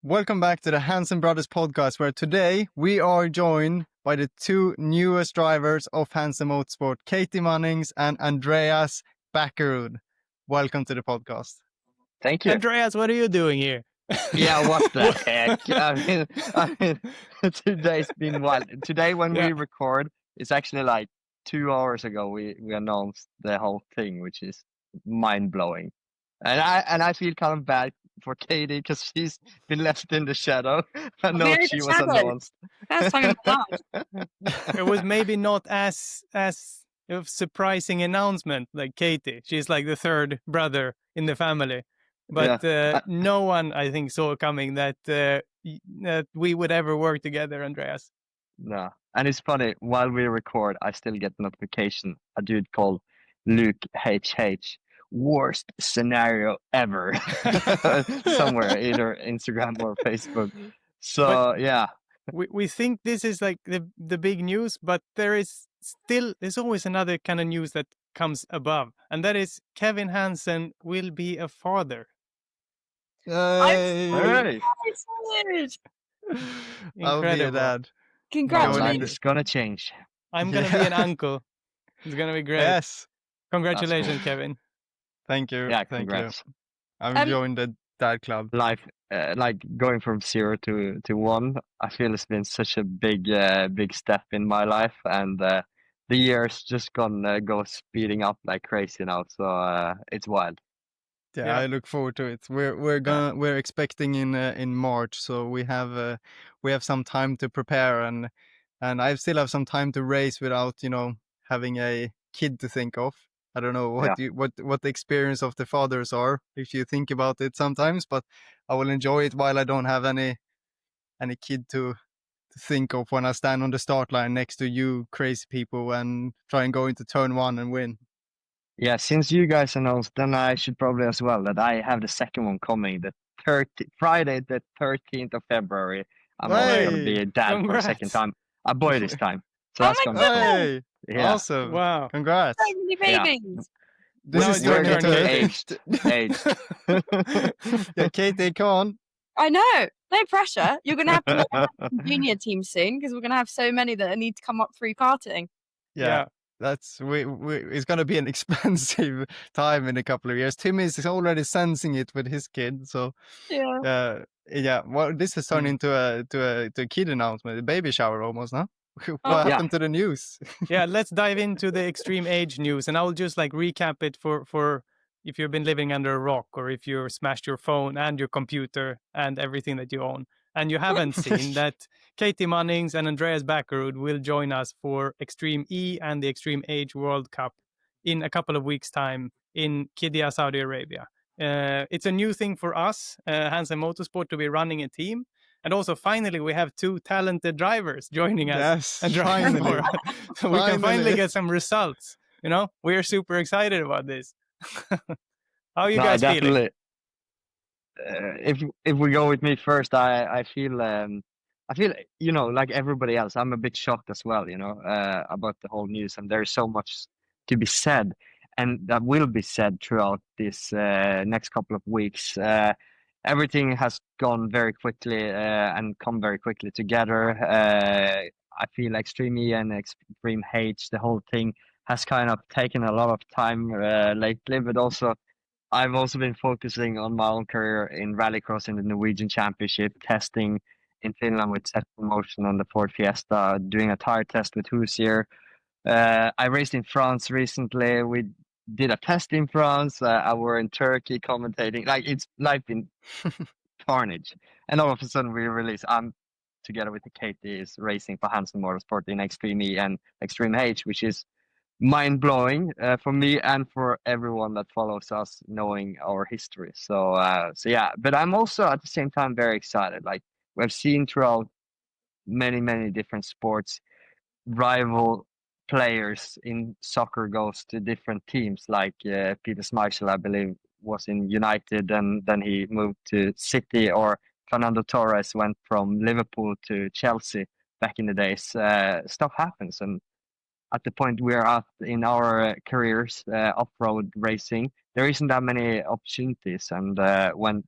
Welcome back to the Hansen Brothers podcast, where today we are joined by the two newest drivers of Hansen Motorsport, Catie Munnings and Andreas Bakkerud. Welcome to the podcast. Thank you. Andreas, what are you doing here? Yeah, what the heck? I mean, today's been wild. Today when we record, it's actually like 2 hours ago we announced the whole thing, which is mind blowing. And I feel kind of bad for Catie because she's been left in the shadow. I know Very she the was shadow. announced. First time in my life. It was maybe not as a surprising announcement like Catie. She's like the third brother in the family. But no one, I think, saw coming that we would ever work together, Andreas. No. And it's funny, while we record, I still get notification. A dude called Luke HH. Worst scenario ever. Somewhere, either Instagram or Facebook. So, but yeah. We think this is like the big news, but there's always another kind of news that comes above. And that is Kevin Hansen will be a father. Hey. I'll be a dad. Congratulations. It's gonna change. I'm gonna be an uncle. It's gonna be great. Yes. Congratulations, cool. Kevin. Thank you. Yeah, Thank congrats. you. I'm joined the dad club. Life, like going from 0 to 1, I feel it's been such a big step in my life, and the years just gonna go speeding up like crazy now. So it's wild. Yeah, I look forward to it. We're expecting in March, so we have some time to prepare, and I still have some time to race without having a kid to think of. I don't know what the experience of the fathers are, if you think about it sometimes, but I will enjoy it while I don't have any kid to think of when I stand on the start line next to you crazy people and try and go into turn 1 and win. Yeah, since you guys announced, then I should probably as well that I have the second one coming, Friday the 13th of February. I'm also going to be a dad for a second time. A boy this time. So that's going to be awesome. Wow. Congrats. So many babies. This is we're turning getting aged. Yeah, Catie, come on. I know. No pressure. You're going to have to junior team soon because we're going to have so many that need to come up through karting. Yeah. That's it's going to be an expensive time in a couple of years. Tim is already sensing it with his kid, so well, this has turned into a kid announcement, a baby shower almost, huh? What happened to the news? Yeah, let's dive into the extreme age news, and I will just like recap it for if you've been living under a rock, or if you smashed your phone and your computer and everything that you own, and you haven't seen that Catie Munnings and Andreas Bakkerud will join us for Extreme E and the Extreme Age World Cup in a couple of weeks' time in Qiddiya, Saudi Arabia. It's a new thing for us, Hansen Motorsport, to be running a team. And also, finally, we have two talented drivers joining us and driving for us. So we can finally get some results. We are super excited about this. How are you guys feeling? If we go with me first, I feel like everybody else, I'm a bit shocked as well, about the whole news, and there's so much to be said, and that will be said throughout this next couple of weeks. Everything has gone very quickly and come very quickly together. I feel Extreme E and Extreme H, the whole thing has kind of taken a lot of time lately, but also I've also been focusing on my own career in rallycross in the Norwegian Championship, testing in Finland with Set Promotion on the Ford Fiesta, doing a tire test with Hoosier. I raced in France recently. We did a test in France. I were in Turkey commentating. Like, it's life in carnage. And all of a sudden we release, I'm together with the Catie is racing for Hansen Motorsport in Extreme E and Extreme H, which is mind-blowing for me and for everyone that follows us, knowing our history. So yeah, but I'm also at the same time very excited. Like, we've seen throughout many different sports, rival players in soccer goes to different teams, like Peter Schmeichel, I believe, was in United and then he moved to City, or Fernando Torres went from Liverpool to Chelsea back in the days. Stuff happens, and at the point we're at in our careers, off-road racing, there isn't that many opportunities, and when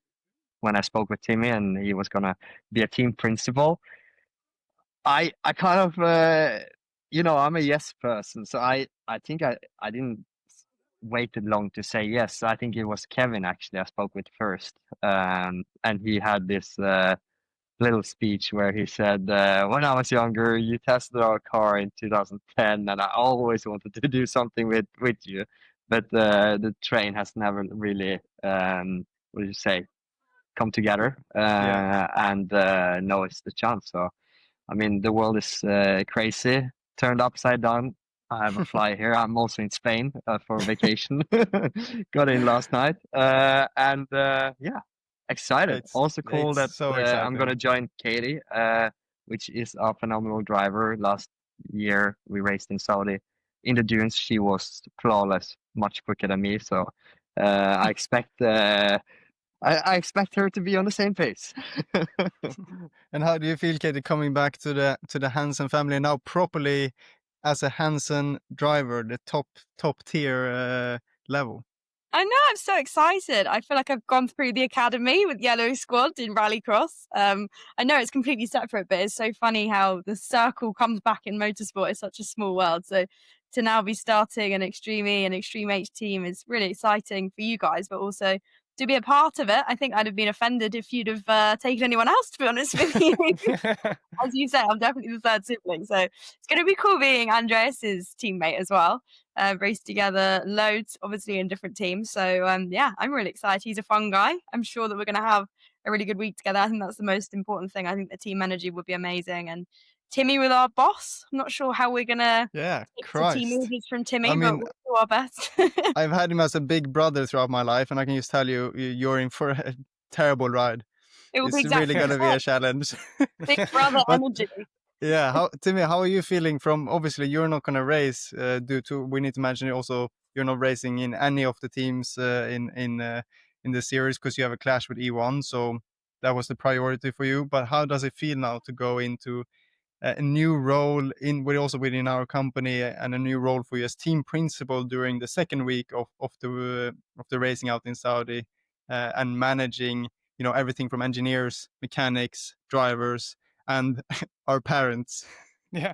when I spoke with Timmy, and he was gonna be a team principal. I kind of I'm a yes person, so I think I didn't waited long to say yes. I think it was Kevin actually I spoke with first, and he had this little speech where he said, when I was younger, you tested our car in 2010, and I always wanted to do something with you, but the train has never really what do you say, come together, and now it's the chance. So I mean, the world is crazy, turned upside down. I have a fly here. I'm also in Spain for vacation. Got in last night, and yeah, excited. Also cool that it's so I'm gonna exciting. join Catie, which is a phenomenal driver. Last year we raced in Saudi. In the dunes, she was flawless, much quicker than me. So I expect I expect her to be on the same pace. And how do you feel, Katie, coming back to the Hansen family now properly as a Hansen driver, the top tier level? I know, I'm so excited. I feel like I've gone through the academy with Yellow Squad in Rallycross. I know it's completely separate, but it's so funny how the circle comes back in motorsport. It's such a small world. So to now be starting an Extreme E and Extreme H team is really exciting for you guys, but also to be a part of it. I think I'd have been offended if you'd have taken anyone else, to be honest with you. As you say, I'm definitely the third sibling. So it's going to be cool being Andreas's teammate as well. Raced together loads, obviously in different teams. So yeah, I'm really excited. He's a fun guy. I'm sure that we're going to have a really good week together. I think that's the most important thing. I think the team energy would be amazing. And Timmy with our boss. I'm not sure how we're going to take the team orders from Timmy, but we'll do our best. I've had him as a big brother throughout my life, and I can just tell you, you're in for a terrible ride. It's really going to be a challenge. Big brother energy. Yeah, Timmy, how are you feeling from, obviously you're not going to race due to, we need to mention also, you're not racing in any of the teams in the series because you have a clash with E1, so that was the priority for you. But how does it feel now to go into a new role within our company, and a new role for you as team principal during the second week of the racing out in Saudi, and managing everything from engineers, mechanics, drivers, and our parents? Yeah.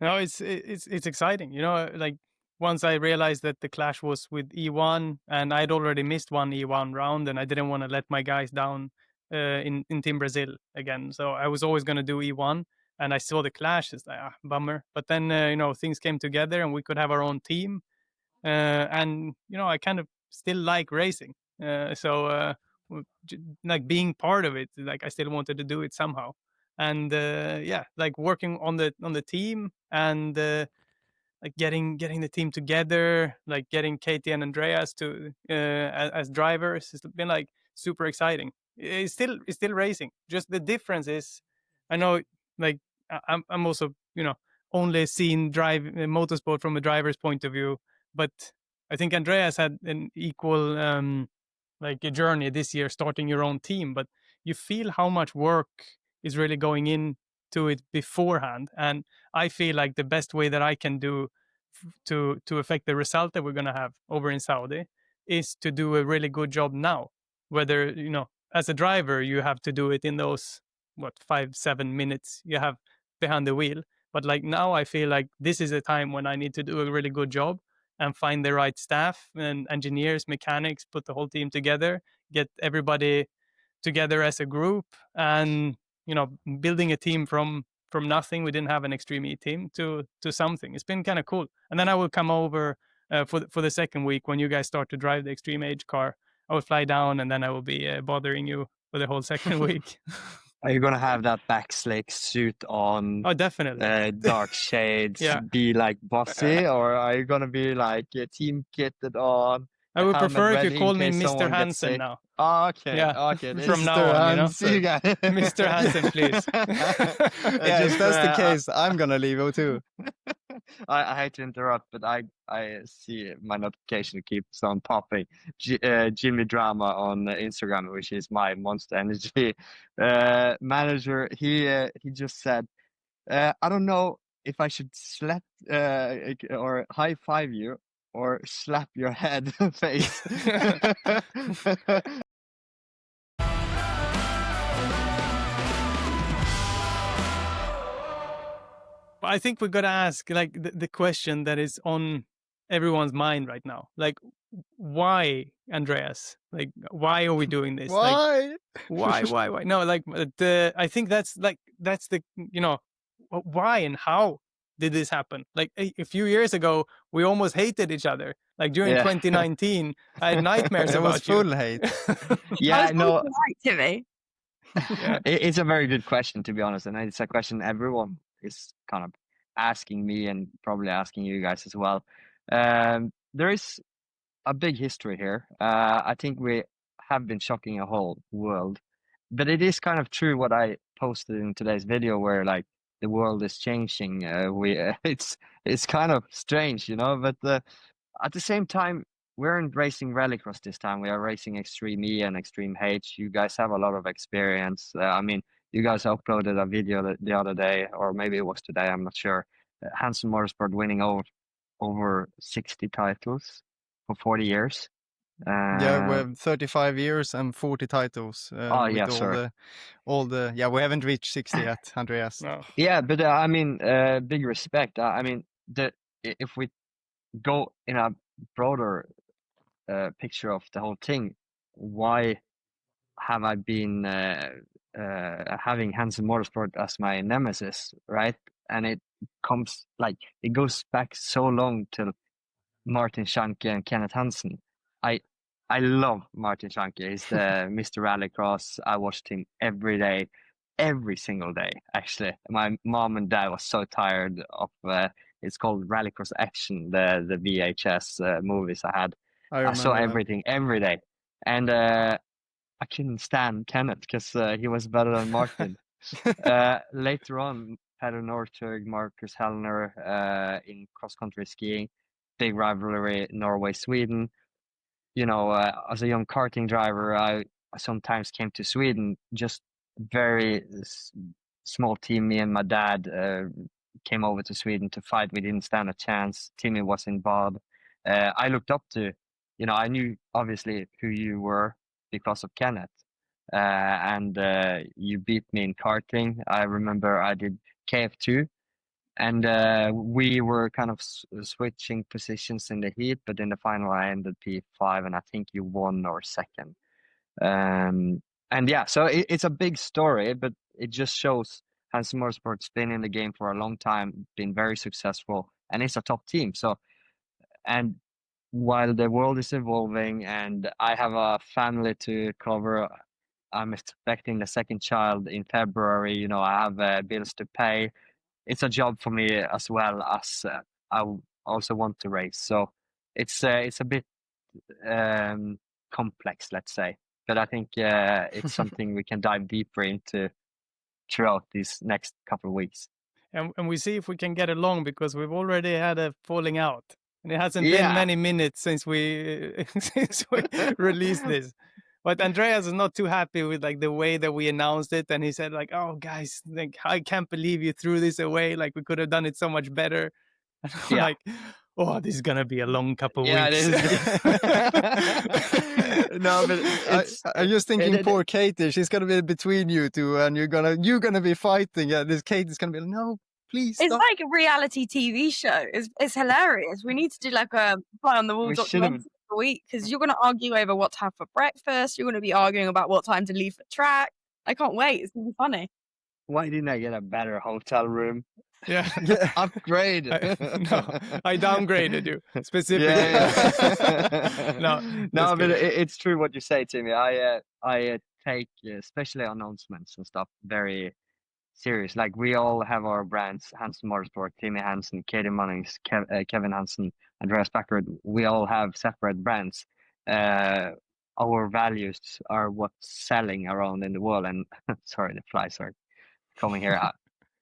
No, it's exciting. Like once I realized that the clash was with E1, and I'd already missed one E1 round, and I didn't want to let my guys down in Team Brazil again. So I was always going to do E1, and I saw the clash. It's like, bummer. But then, things came together and we could have our own team. And, I kind of still like racing. So like being part of it, like I still wanted to do it somehow. And yeah, like working on the team, and like getting the team together, like getting Catie and Andreas to as drivers, it's been like super exciting. It's still racing. Just the difference is, I know, like I'm also only seen motorsport from a driver's point of view, but I think Andreas had an equal like a journey this year, starting your own team, but you feel how much work is really going into it beforehand. And I feel like the best way that I can do to affect the result that we're going to have over in Saudi is to do a really good job now. Whether, as a driver, you have to do it in those 5-7 minutes you have behind the wheel. But like now I feel like this is a time when I need to do a really good job and find the right staff and engineers, mechanics, put the whole team together, get everybody together as a group, and building a team from nothing. We didn't have an Extreme E team to something. It's been kind of cool. And then I will come over for the second week when you guys start to drive the Extreme Age car. I will fly down, and then I will be bothering you for the whole second week. Are you gonna have that back slick suit on? Oh, definitely. Dark shades, Yeah. be like bossy, or are you gonna be like team kitted on? I would prefer if you call me Mr. Hansen now. Oh, okay. Yeah. Okay. From now on, See you guys. Mr. Hansen, please. Yeah, if that's the case, I'm gonna leave you too. I hate to interrupt, but I see my notification keeps on popping. Jimmy Drama on Instagram, which is my Monster Energy manager. He just said, I don't know if I should slap or high five you or slap your head face. I think we're gonna ask like the question that is on everyone's mind right now. Like, why, Andreas? Like, why are we doing this? Why? Like, why? No, like I think that's the why and how did this happen? Like a few years ago, we almost hated each other. Like during Yeah. 2019, I had nightmares It was about you. full hate. Yeah, no, Right, Timmy. Yeah. it's a very good question, to be honest, and it's a question everyone is kind of asking me and probably asking you guys as well. There is a big history here. I think we have been shocking a whole world, but it is kind of true what I posted in today's video, where like the world is changing. It's kind of strange, you know, but at the same time, we aren't racing rallycross this time. We are racing Extreme E and Extreme H. You guys have a lot of experience. I mean, you guys uploaded a video the other day, or maybe it was today, I'm not sure. Hansen Motorsport winning over 60 titles for 40 years. Yeah, we have 35 years and 40 titles. Oh, with yeah, sorry. all the yeah, we haven't reached 60 yet, Andreas. No. Yeah, but I mean, big respect. I mean, if we go in a broader picture of the whole thing, why have I been having Hansen Motorsport as my nemesis, right? And it goes back so long till Martin Schanke and Kenneth Hansen. I love Martin Schanke. He's the Mr. Rallycross. I watched him every day, every single day. Actually, my mom and dad was so tired of. It's called Rallycross Action, the VHS movies I had. I saw remember them. everything every day, and I couldn't stand Kenneth because he was better than Martin. Later on, Petter Northug, Marcus Hellner in cross-country skiing, big rivalry Norway-Sweden. You know, as a young karting driver, I sometimes came to Sweden, just very small team. Me and my dad came over to Sweden to fight. We didn't stand a chance. Timmy was involved. I looked up to, you know, I knew obviously who you were because of Kenneth. And you beat me in karting. I remember I did KF2, and we were kind of switching positions in the heat, but in the final I ended P5, and I think you won or second. And yeah, so it's a big story, but it just shows Hansen Motorsport's been in the game for a long time, been very successful, and it's a top team. So, and while the world is evolving and I have a family to cover, I'm expecting the second child in February. You know, I have bills to pay. It's a job for me as well as I also want to race. So it's a bit complex, let's say. But I think it's something we can dive deeper into throughout these next couple of weeks. And we see if we can get along, because we've already had a falling out. And it hasn't been many minutes since we released this. But Andreas is not too happy with like the way that we announced it, and he said like, "Oh guys, like I can't believe you threw this away. Like we could have done it so much better." And I'm like, "Oh, this is gonna be a long couple of weeks." No, but I'm just thinking, poor Catie. She's gonna be between you two, and you're gonna be fighting. And this Katie's gonna be like, "No, please stop." It's like a reality TV show. It's hilarious. We need to do like a fly on the wall documentary a week, because you're going to argue over what to have for breakfast. You're going to be arguing about what time to leave for track. I can't wait. It's going to be funny. Why didn't I get a better hotel room? Yeah. Upgrade. No, I downgraded you specifically. Yeah. No, but it's true what you say, Timmy. I take especially announcements and stuff very serious. Like we all have our brands: Hansen Motorsport, Team Hansen, Catie Munnings, Kevin Hansen, Andreas Bakkerud. We all have separate brands. Our values are what's selling around in the world. And sorry, the flies are coming here.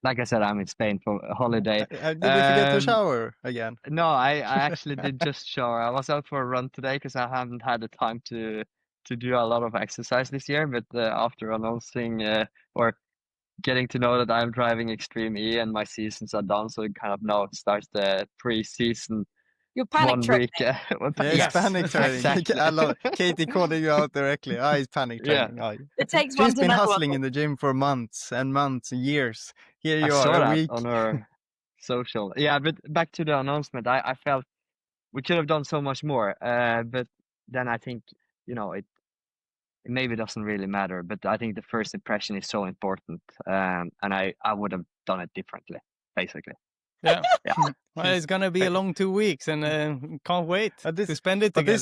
Like I said, I'm in Spain for a holiday. Did you forget to shower again? No, I actually did just shower. I was out for a run today because I haven't had the time to do a lot of exercise this year. But after announcing or getting to know that I'm driving Extreme E and my seasons are done, so it kind of now starts the pre-season. You're panic training. Yes, panic training. Exactly. I love it. Catie calling you out directly. He's panic training. Yeah. It takes She's been hustling in the gym for months and months and years. Here you are, saw a that week. on her social. Yeah, but back to the announcement, I felt we could have done so much more. But then I think, it maybe doesn't really matter. But I think the first impression is so important. And I would have done it differently, basically. Yeah. Yeah. Well, it's gonna be a long 2 weeks, and can't wait to spend it But together.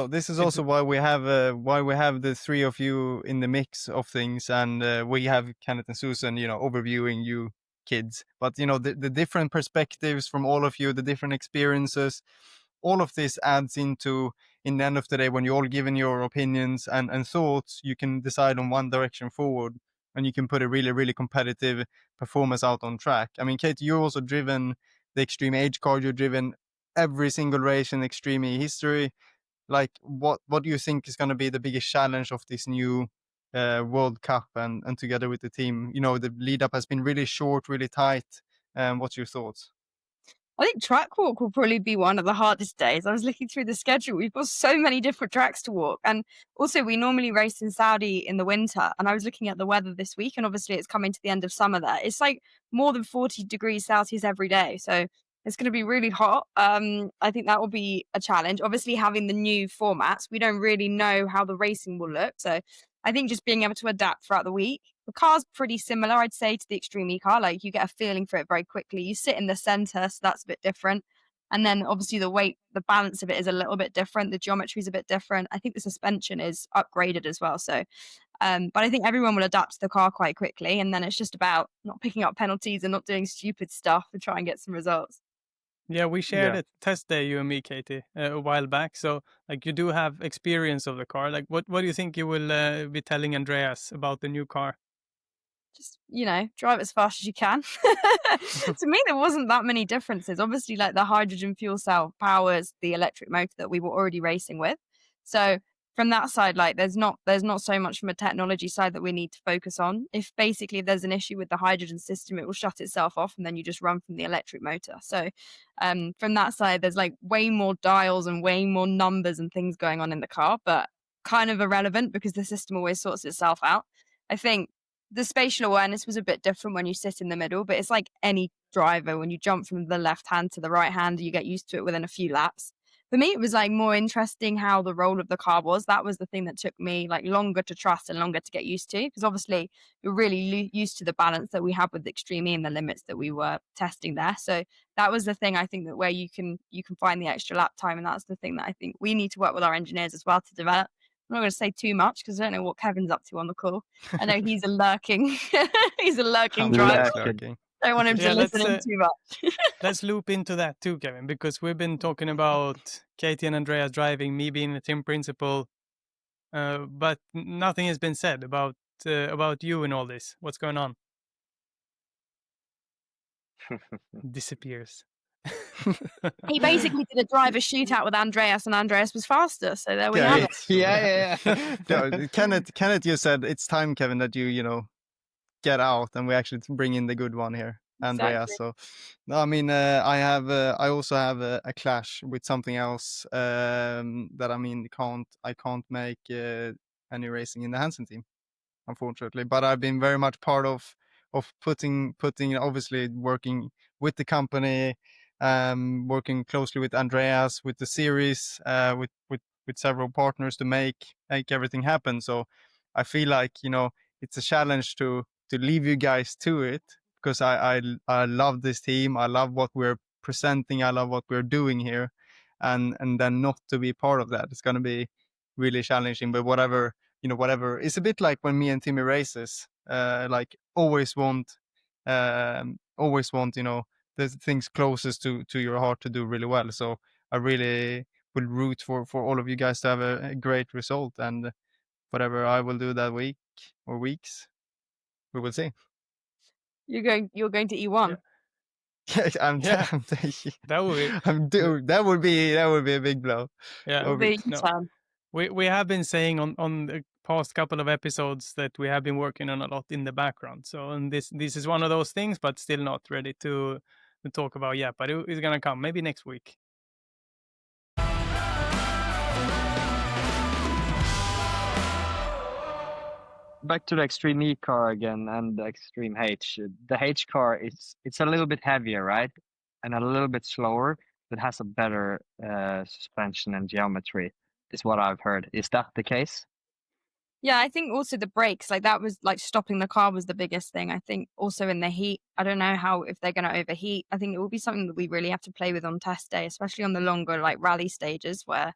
this is also why we have the three of you in the mix of things, and we have Kenneth and Susan, overviewing you kids. But the different perspectives from all of you, the different experiences, all of this adds into, in the end of the day, when you're all given your opinions and thoughts, you can decide on one direction forward, and you can put a really, really competitive performance out on track. I mean, Catie, you're also driven the Extreme Age card, you're driven every single race in Extreme E history. Like, what do you think is going to be the biggest challenge of this new World Cup, and together with the team? The lead up has been really short, really tight. What's your thoughts? I think track walk will probably be one of the hardest days. I was looking through the schedule. We've got so many different tracks to walk. And also, we normally race in Saudi in the winter. And I was looking at the weather this week, and obviously it's coming to the end of summer there. It's like more than 40 degrees Celsius every day. So it's going to be really hot. I think that will be a challenge. Obviously, having the new formats, we don't really know how the racing will look. So I think just being able to adapt throughout the week. The car's pretty similar, I'd say, to the Extreme E car. Like, you get a feeling for it very quickly. You sit in the center, so that's a bit different. And then obviously the weight, the balance of it is a little bit different. The geometry is a bit different. I think the suspension is upgraded as well. So, but I think everyone will adapt to the car quite quickly. And then it's just about not picking up penalties and not doing stupid stuff to try and get some results. Yeah, we shared a test day, you and me, Catie, a while back. So, like, you do have experience of the car. Like, what do you think you will be telling Andreas about the new car? Just, drive as fast as you can. To me, there wasn't that many differences. Obviously, like, the hydrogen fuel cell powers the electric motor that we were already racing with. So from that side, like, there's not so much from a technology side that we need to focus on. If there's an issue with the hydrogen system, it will shut itself off, and then you just run from the electric motor. So from that side, there's like way more dials and way more numbers and things going on in the car, but kind of irrelevant because the system always sorts itself out. I think the spatial awareness was a bit different when you sit in the middle, but it's like any driver. When you jump from the left hand to the right hand, you get used to it within a few laps. For me, it was like more interesting how the roll of the car was. That was the thing that took me like longer to trust and longer to get used to, because obviously you're really used to the balance that we have with Extreme E and the limits that we were testing there. So that was the thing, I think, that where you can find the extra lap time, and that's the thing that I think we need to work with our engineers as well to develop. I'm not going to say too much because I don't know what Kevin's up to on the call. I know he's a lurking driver. Lurking. Don't want him to listen in too much. Let's loop into that too, Kevin, because we've been talking about Catie and Andreas driving, me being the team principal, but nothing has been said about you and all this. What's going on? Disappears. He basically did a driver shootout with Andreas, and Andreas was faster. So there we have it. Yeah. Kenneth, you said it's time, Kevin, that you get out, and we actually bring in the good one here, Andreas. Exactly. So, no, I mean, I also have a clash with something else that I can't make any racing in the Hansen team, unfortunately. But I've been very much part of putting obviously working with the company, working closely with Andreas, with the series, with several partners to make everything happen. So I feel like it's a challenge to leave you guys to it, because I love this team. I love what we're presenting. I love what we're doing here, and then not to be part of that, it's going to be really challenging. But whatever, it's a bit like when me and Timmy races, like always want the things closest to your heart to do really well. So I really will root for all of you guys to have a great result, and whatever I will do that week or weeks, we will see. You're going to E1. Yeah, that would be a big blow. Yeah, No. We have been saying on the past couple of episodes that we have been working on a lot in the background. So, and this is one of those things, but still not ready to talk about yet. But it's gonna come maybe next week. back to the Extreme E car again and the Extreme H. The H car it's a little bit heavier, right? And a little bit slower, but has a better suspension and geometry, is what I've heard. Is that the case? Yeah, I think also the brakes, like that was like stopping the car was the biggest thing. I think also in the heat, I don't know how if they're going to overheat. I think it will be something that we really have to play with on test day, especially on the longer like rally stages where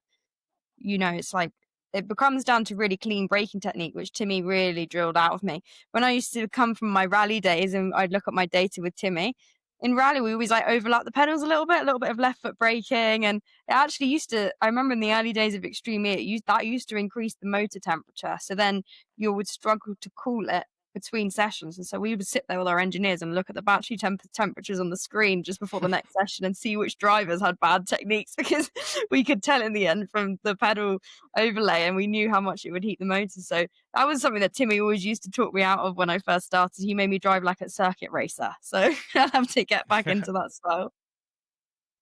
it's like it becomes down to really clean braking technique, which Timmy really drilled out of me. When I used to come from my rally days and I'd look at my data with Timmy, in rally we always like overlap the pedals a little bit of left foot braking, and it actually used to, I remember in the early days of Extreme E, that used to increase the motor temperature. So then you would struggle to cool it between sessions. And so we would sit there with our engineers and look at the battery temperatures on the screen just before the next session and see which drivers had bad techniques, because we could tell in the end from the pedal overlay and we knew how much it would heat the motor. So that was something that Timmy always used to talk me out of when I first started. He made me drive like a circuit racer. So I have to get back into that style.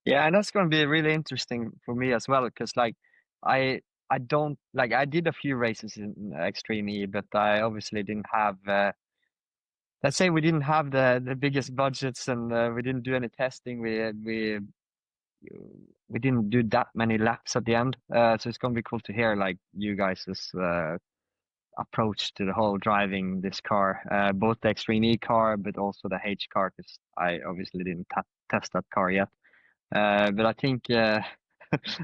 Yeah, and that's going to be really interesting for me as well, because like I don't like I did a few races in Extreme E, but I obviously didn't have let's say we didn't have the biggest budgets, and we didn't do any testing. We didn't do that many laps at the end. So it's going to be cool to hear like you guys' approach to the whole driving this car, both the Extreme E car, but also the H car, because I obviously didn't test that car yet. But I think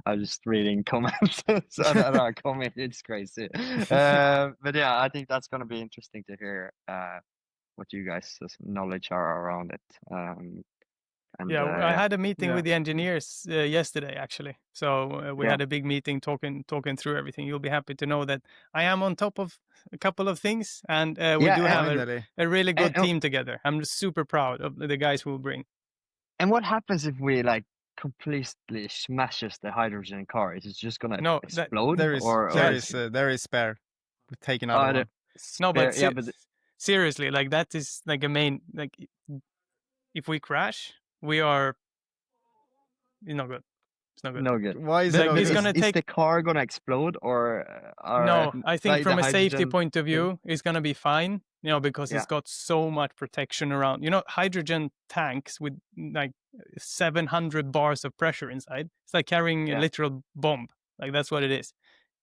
I'm just reading comments. So that are comment, it's crazy. But yeah, I think that's going to be interesting to hear what you guys' knowledge are around it. And Yeah, I had a meeting Yeah. with the engineers yesterday, actually. So we Yeah. had a big meeting talking through everything. You'll be happy to know that I am on top of a couple of things, and we Yeah, do have Finally. a really good and- team together. I'm super proud of the guys we'll bring. And what happens if we like completely smashes the hydrogen car? Is it just gonna No, explode? There is or there is spare. We've taken out one. no, but yeah, but seriously, like that is like a main, like if we crash, we are no good. It's no good. no good. Why is But, it Like, no it's good? gonna is take- the car gonna explode, or No, I think like from the a safety hydrogen point of thing? view, it's gonna be fine. Because it's got so much protection around. Hydrogen tanks with like 700 bars of pressure inside. It's like carrying a literal bomb. Like that's what it is.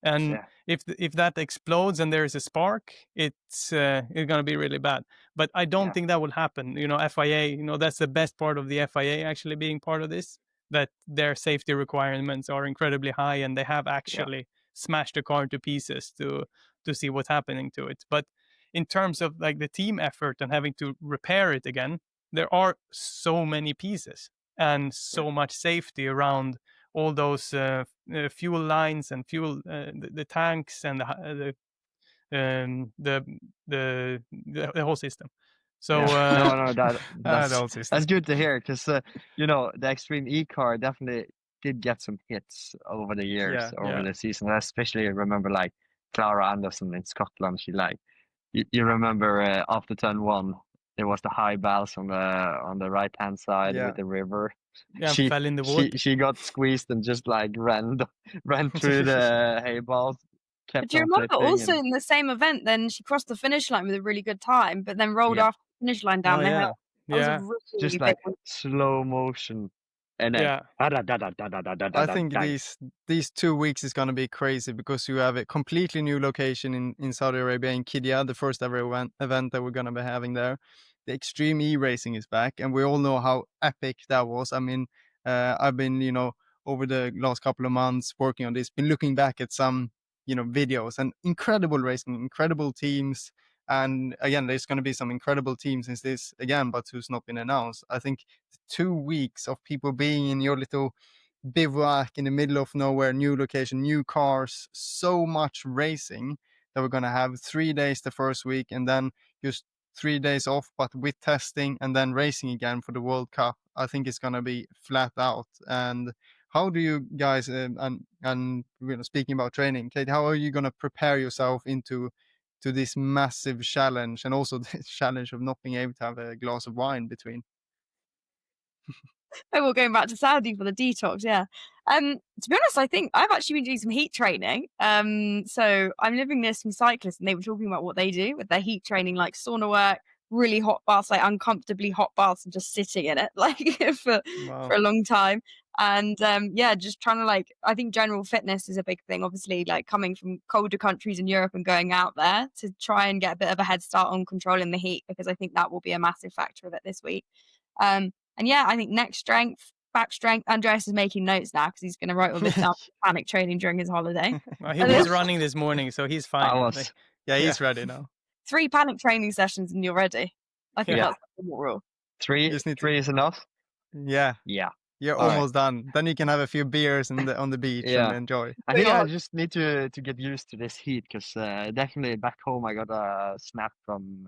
And if that explodes and there's a spark, it's gonna be really bad. But I don't think that will happen. FIA. That's the best part of the FIA actually being part of this. That their safety requirements are incredibly high, and they have actually smashed the car to pieces to see what's happening to it. But in terms of like the team effort and having to repair it again, there are so many pieces and so much safety around all those fuel lines and fuel the tanks and the whole system. So no, The whole system. that's good to hear, because the Extreme E car definitely did get some hits over the years, over the season. I especially remember like Clara Anderson in Scotland. She like you remember after turn 1 there was the high balls on the right hand side with the river. She fell in the wood. she got squeezed and just like ran through the hay balls. But do you remember also in the same event, then she crossed the finish line with a really good time, but then rolled off the finish line down the hill. That was a really just big like one. slow motion. And then I think these 2 weeks is going to be crazy, because you have a completely new location in Saudi Arabia, in Qiddiya, the first ever event that we're going to be having there. The Extreme E racing is back, and we all know how epic that was. I mean, I've been, over the last couple of months working on this, been looking back at some, videos, and incredible racing, incredible teams. And again, there's going to be some incredible teams in this again, but who's not been announced. I think 2 weeks of people being in your little bivouac in the middle of nowhere, new location, new cars, so much racing that we're going to have 3 days the first week, and then just 3 days off, but with testing, and then racing again for the World Cup. I think it's going to be flat out. And how do you guys, and speaking about training, Catie, how are you going to prepare yourself into this massive challenge, and also the challenge of not being able to have a glass of wine between? Oh, we're going back to Saudi for the detox, yeah. To be honest, I think I've actually been doing some heat training. So I'm living near some cyclists, and they were talking about what they do with their heat training, like sauna work, really hot baths, like uncomfortably hot baths, and just sitting in it, like for Wow. a long time. And yeah, just trying to like, I think general fitness is a big thing. Obviously, like coming from colder countries in Europe and going out there to try and get a bit of a head start on controlling the heat, because I think that will be a massive factor of it this week. And yeah, I think neck strength, back strength. Andreas is making notes now because he's going to write all this down for panic training during his holiday. Well, he was running this morning, so he's fine. I Like, was. Yeah, he's ready now. 3 panic training sessions and you're ready. I think Yeah. that's the rule. Three Just need to- is enough. Yeah, Yeah. you're All right. almost done. Then you can have a few beers on the beach Yeah. and enjoy. I think Yeah. I just need to get used to this heat because definitely back home I got a snap from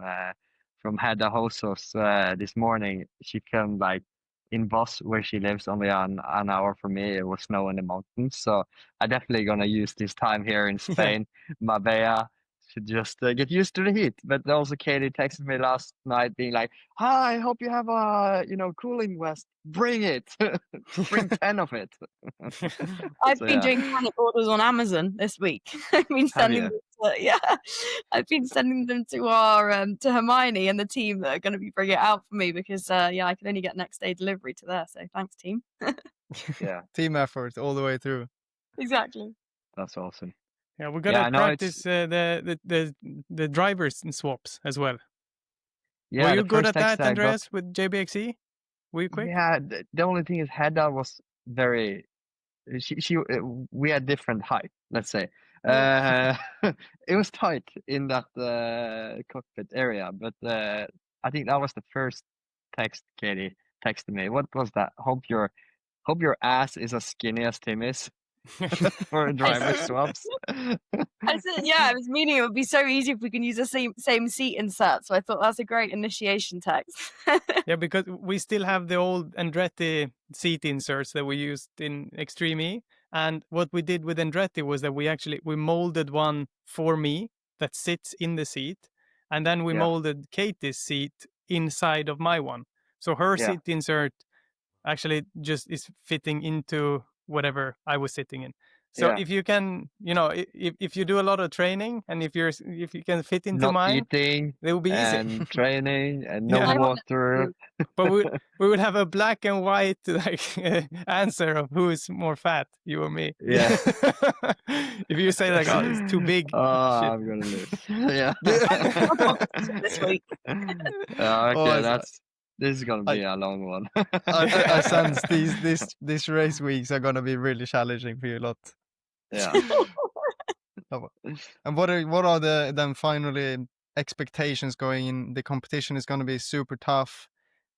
Hedda Hosos this morning. She came like in Voss where she lives, only an hour from me. It was snow in the mountains, so I definitely gonna use this time here in Spain, Marbella, to just get used to the heat. But also Catie texted me last night being like, "Hi, I hope you have a cooling vest. Bring it, bring 10 of it." I've So, been yeah. doing panic orders on Amazon this week. I've been sending you? them I've been sending them to our to Hermione and the team that are going to be bringing it out for me because yeah, I can only get next day delivery to there. So thanks, team. Yeah, Team effort all the way through. Exactly. that's awesome. yeah, we're gonna I know practice the drivers and swaps as well. Yeah, Were you the good first at text that, I got- Andreas, with JBXE? Were you quick? Yeah, the only thing is Hedda was very. She we had different height, let's say. It was tight in that cockpit area, but I think that was the first text Catie texted me. What was that? Hope your ass is as skinny as Timmy's for driver swaps. I said, yeah, I was meaning it would be so easy if we can use the same seat insert. So I thought that's a great initiation text. Yeah, because we still have the old Andretti seat inserts that we used in Extreme E. And what we did with Andretti was that we molded one for me that sits in the seat. And then we Yeah. molded Catie's seat inside of my one. So her Yeah. seat insert actually just is fitting into whatever I was sitting in. So Yeah. if you can, if you do a lot of training and if you can fit into Not mine, eating it will be easy. and training and no Yeah. water. But we would have a black and white like answer of who is more fat, you or me. Yeah. If you say like, oh, it's too big. Oh, shit. I'm gonna lose. Yeah. This week. Okay, Oh, this is gonna be a long one. I sense these race weeks are gonna be really challenging for you lot. Yeah. And what are the then finally expectations going in? The competition is gonna be super tough.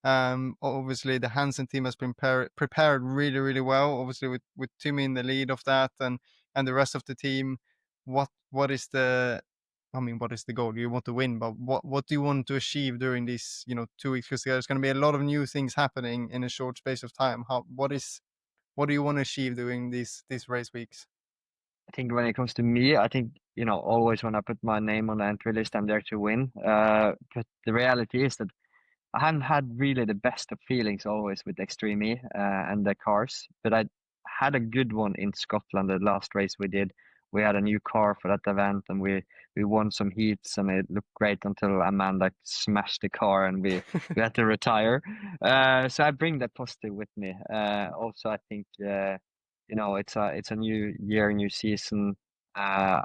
Obviously the Hansen team has been prepared really, really well. Obviously with Timmy in the lead of that and the rest of the team. What is the goal? You want to win, but what do you want to achieve during these 2 weeks? Because there's going to be a lot of new things happening in a short space of time. What do you want to achieve during these race weeks? I think when it comes to me, I think, always when I put my name on the entry list, I'm there to win. But the reality is that I haven't had really the best of feelings always with Extreme E and the cars, but I had a good one in Scotland, the last race we did. We had a new car for that event and we won some heats and it looked great until Amanda smashed the car and we had to retire. So I bring that positive with me. Also, I think, it's a new year, new season. I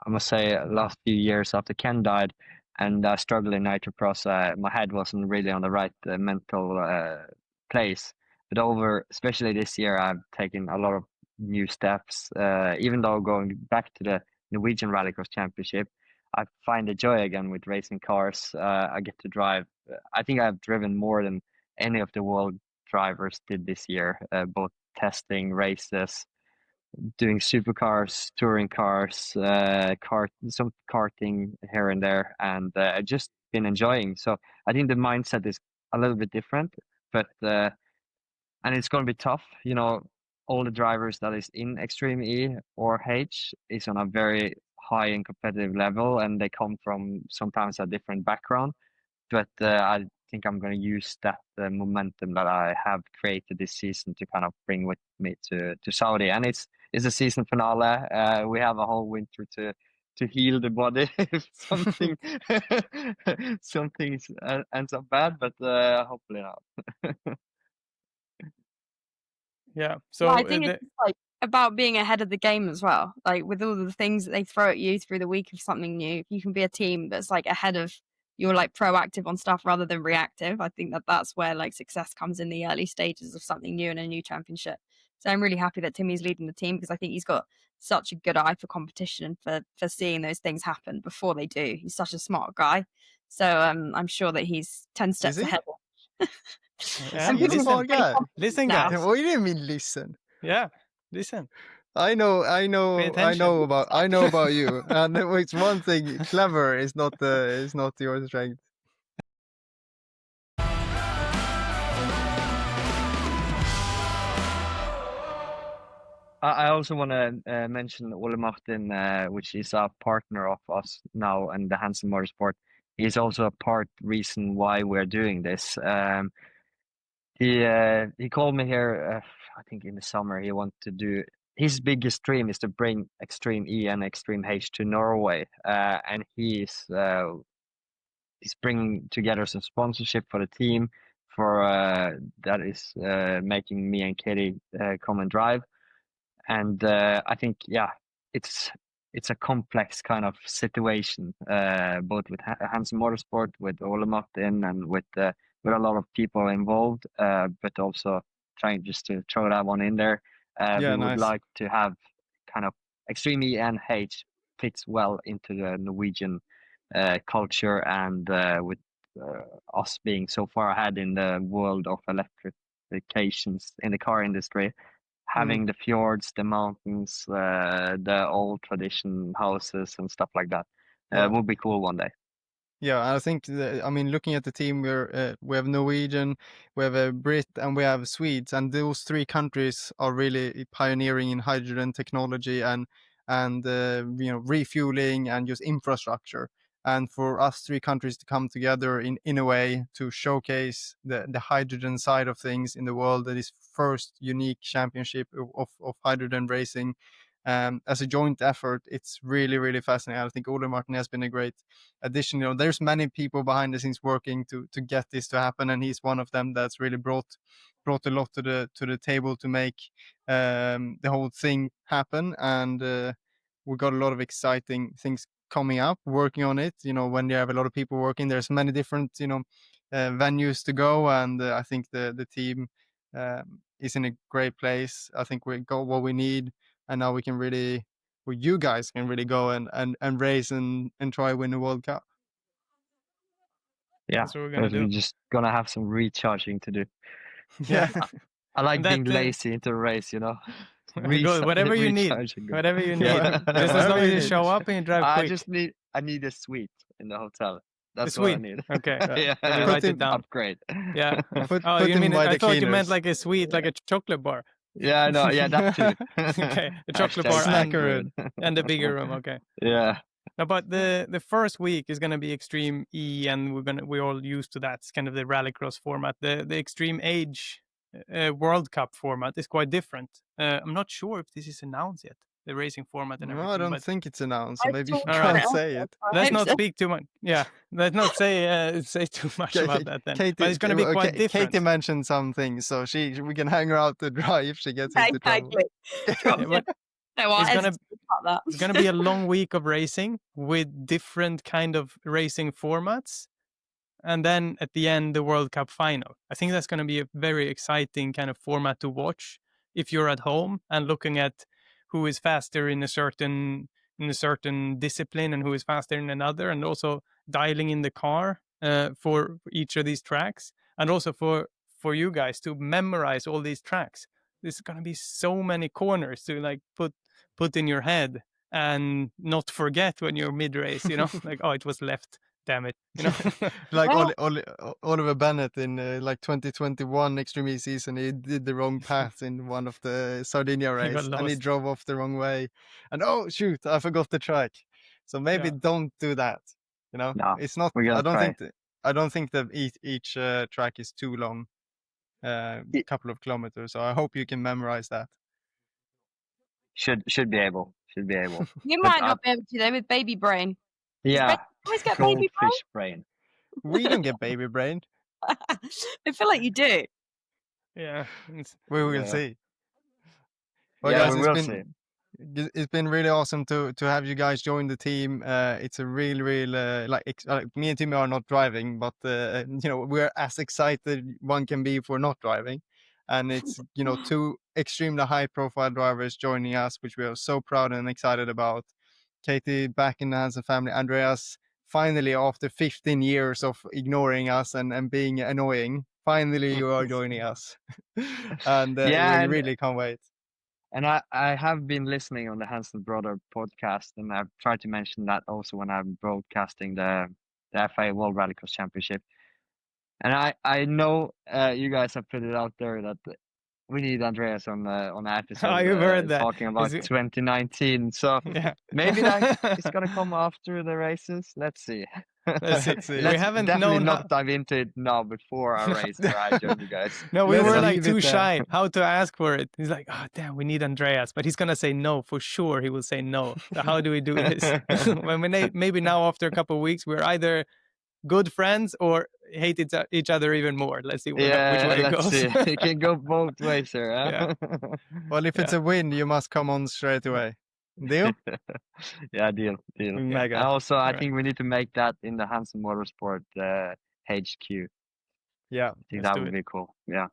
must say last few years after Ken died, and I struggled in Nitrocross. My head wasn't really on the right mental place. But especially this year, I've taken a lot of new steps. Even though going back to the Norwegian Rallycross Championship, I find the joy again with racing cars. I get to drive. I think I've driven more than any of the world drivers did this year, both testing, races, doing supercars, touring cars, some karting here and there, and just been enjoying. So I think the mindset is a little bit different, but and it's going to be tough. All the drivers that is in Extreme E or H is on a very high and competitive level, and they come from sometimes a different background. But I think I'm going to use that momentum that I have created this season to kind of bring with me to Saudi. And it's a season finale. We have a whole winter to heal the body if something ends up bad, but hopefully not. Yeah. Yeah, So I think it's just, like about being ahead of the game as well. Like with all of the things that they throw at you through the week of something new, if you can be a team that's like ahead of, you're like proactive on stuff rather than reactive. I think that's where like success comes in the early stages of something new in a new championship. So I'm really happy that Timmy's leading the team because I think he's got such a good eye for competition and for seeing those things happen before they do. He's such a smart guy. So I'm sure that he's 10 steps he? ahead. yeah, I'm He's a feeling smart pretty guy. confident listen, now. guys. What do you mean listen? Yeah, listen. I know attention. about you. And it's one thing, clever is not your strength. I also want to mention Ole Martin, which is a partner of us now and the Hansen Motorsport. He's also a reason why we're doing this. He called me here, I think in the summer. He wanted to do, his biggest dream is to bring Extreme E and Extreme H to Norway, and he's bringing together some sponsorship for the team for that is making me and Catie come and drive. And I think, yeah, it's a complex kind of situation, both with Hansen Motorsport, with Ole Martin, and with a lot of people involved, but also trying just to throw that one in there. Yeah, we would nice. like to have kind of Extreme E and H fits well into the Norwegian culture, and with us being so far ahead in the world of electrifications in the car industry, having the fjords, the mountains, the old tradition houses and stuff like that would be cool one day. Yeah, I think I mean, looking at the team, we have Norwegian, we have a Brit, and we have Swedes, and those three countries are really pioneering in hydrogen technology and refueling and just infrastructure. And for us three countries to come together in a way to showcase the hydrogen side of things in the world, that is first unique championship of hydrogen racing, as a joint effort, it's really, really fascinating. I think Ole Martin has been a great addition. There's many people behind the scenes working to get this to happen, and he's one of them that's really brought a lot to the table to make the whole thing happen. And we got a lot of exciting things coming up, working on it. When you have a lot of people working, there's many different venues to go, and I think the team is in a great place. I think we got what we need, and now we can really, well, you guys can really go and race and try to win the World Cup. Yeah, That's what we're gonna we're do. just gonna have some recharging to do. Yeah. I like And that, being lazy into a race, Go, whatever you need. Recharging. Whatever you need. Yeah. Just as Whatever long you as you need. show up and you drive quick. I need a suite in the hotel. That's A what I suite? need. Okay. Yeah. Let me Put write it him- down. Upgrade. Yeah. Put You him mean, by I the thought you meant cleaners. like a sweet, like a chocolate bar. Yeah, no, yeah, that too. Okay, a chocolate Hashtag bar and- upgrade. And the bigger room. Okay. Yeah. No, but the first week is gonna be Extreme E, and we're all used to that. It's kind of the rallycross format. The Extreme Age World Cup format is quite different. I'm not sure if this is announced yet, the racing format and everything. No, I don't but think it's announced, so I've maybe you talked about can't it. say it. let's hope not so. speak too much. Yeah, let's not say too much about that then. Katie, But it's gonna be quite different. Katie mentioned some things, so we can hang her out to dry if she gets into trouble. Exactly. Yeah, but No, I'll it's gonna- hesitate about that. It's going to be a long week of racing with different kind of racing formats. And then at the end, the World Cup final. I think that's going to be a very exciting kind of format to watch if you're at home and looking at who is faster in a certain discipline and who is faster in another, and also dialing in the car for each of these tracks, and also for you guys to memorize all these tracks. There's going to be so many corners to like put in your head and not forget when you're mid race, like, oh, it was left, damn it, Like Well- Oliver Bennett in like 2021 Extreme E season, he did the wrong path in one of the Sardinia He got race, and he lost. drove off the wrong way, and oh shoot, I forgot the track. So maybe Yeah. don't do that. No, It's not. we're gonna I don't try. think I don't think that each track is too long, couple of kilometers. So I hope you can memorize that. Should be able. You But might not be able to though with baby brain. Does yeah, baby always get baby goldfish brain. We don't get baby brain. brain? I feel like you do. Yeah. We will Yeah. see. Well, Yeah, guys, we will see. it's been really awesome to have you guys join the team. It's a real like me and Timmy are not driving, but you know, we're as excited one can be for not driving, and it's, you know, two extremely high profile drivers joining us, which we are so proud and excited about. Catie back in the Hansen family, Andreas finally after 15 years of ignoring us and being annoying, finally you are joining us. And Yeah, we and really can't wait. And I have been listening on the Hansen Brother podcast, and I've tried to mention that also when I'm broadcasting the FIA World Rallycross Championship. And I know you guys have put it out there that we need Andreas on an episode Oh, you've heard that. talking about Is it- 2019. So Yeah. maybe that is gonna come after the races. Let's see. Let's see. See. We Let's haven't definitely known not dive into it now before our race where I join you guys. No, we Let's were like leave too it there. shy how to ask for it. He's like, oh damn, we need Andreas, but he's gonna say no for sure. He will say no. So how do we do this? When maybe now after a couple of weeks, we're either good friends or hate each other even more. Let's see which Yeah, way it let's goes. see. It can go both ways here. Huh? Well, if it's a win, you must come on straight away. Deal? Yeah, deal. Mega. And also, I Right. think we need to make that in the Hansen Motorsport HQ. Yeah. I think Let's that do would it. be cool. Yeah.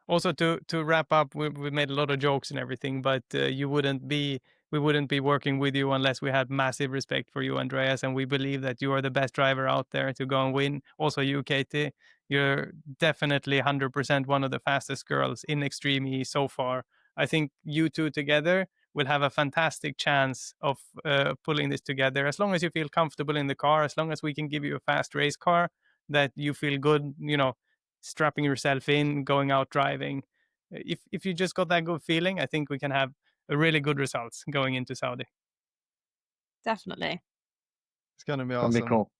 Also, to wrap up, we made a lot of jokes and everything, but we wouldn't be working with you unless we had massive respect for you, Andreas, and we believe that you are the best driver out there to go and win. Also, you, Catie, you're definitely 100% one of the fastest girls in Extreme E so far. I think you two together will have a fantastic chance of pulling this together. As long as you feel comfortable in the car, as long as we can give you a fast race car that you feel good, you know, strapping yourself in, going out driving. If you just got that good feeling, I think we can have a really good results going into Saudi. Definitely. It's gonna be Gonna awesome. be cool.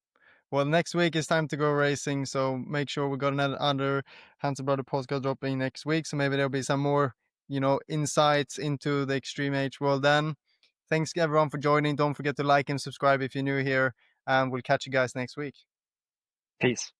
Well, next week is time to go racing, so make sure we got another Hansen Brother podcast dropping next week. So maybe there'll be some more, you know, insights into the Extreme H world then. Thanks everyone for joining. Don't forget to like and subscribe if you're new here, and we'll catch you guys next week. Peace.